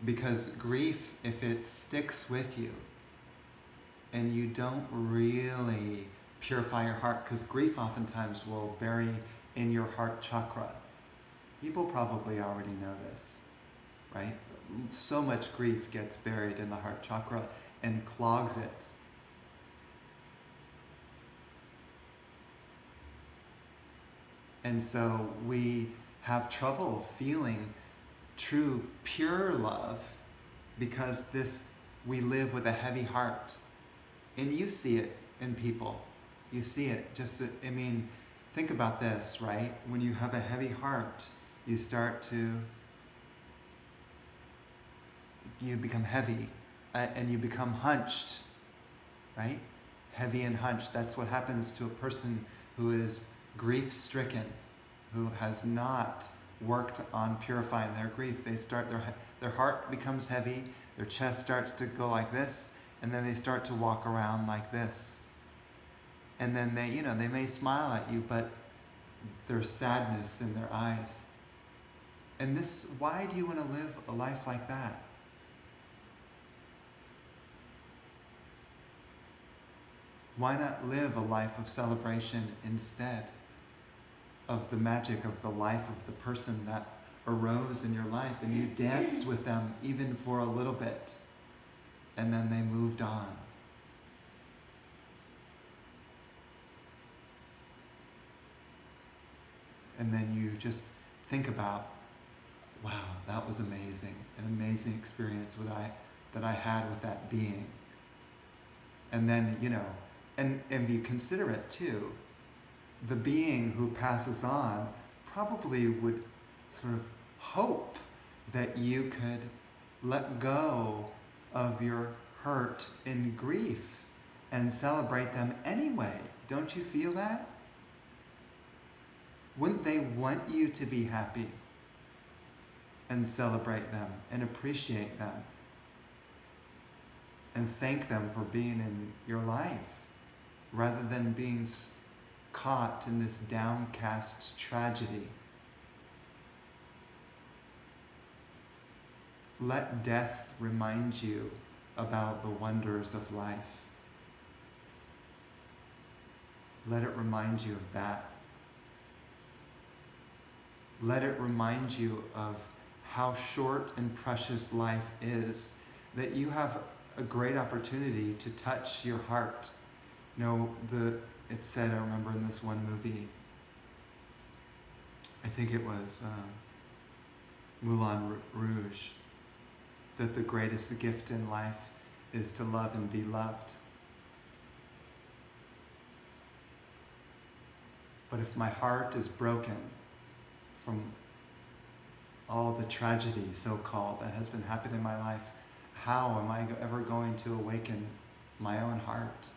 Because grief, if it sticks with you and you don't really purify your heart, because grief oftentimes will bury in your heart chakra. People probably already know this, right? So much grief gets buried in the heart chakra and clogs it. And so we have trouble feeling true, pure love because we live with a heavy heart. And you see it in people. You see it. Think about this, right? When you have a heavy heart, you become heavy and you become hunched, right? Heavy and hunched. That's what happens to a person who is grief-stricken, who has not worked on purifying their grief. Their heart becomes heavy, their chest starts to go like this, and then they start to walk around like this. And then they may smile at you, but there's sadness in their eyes. And why do you want to live a life like that? Why not live a life of celebration instead of the magic of the life of the person that arose in your life and you danced with them even for a little bit and then they moved on? And then you just think about, wow, that was amazing, an amazing experience that I had with that being. And then, and if you consider it too, the being who passes on probably would sort of hope that you could let go of your hurt and grief and celebrate them anyway. Don't you feel that? Wouldn't they want you to be happy and celebrate them and appreciate them and thank them for being in your life rather than being caught in this downcast tragedy? Let death remind you about the wonders of life. Let it remind you of that. Let it remind you of how short and precious life is, that you have a great opportunity to touch your heart. It said, I remember in this one movie, I think it was Moulin Rouge, that the greatest gift in life is to love and be loved. But if my heart is broken from all the tragedy, so-called, that has been happening in my life, how am I ever going to awaken my own heart?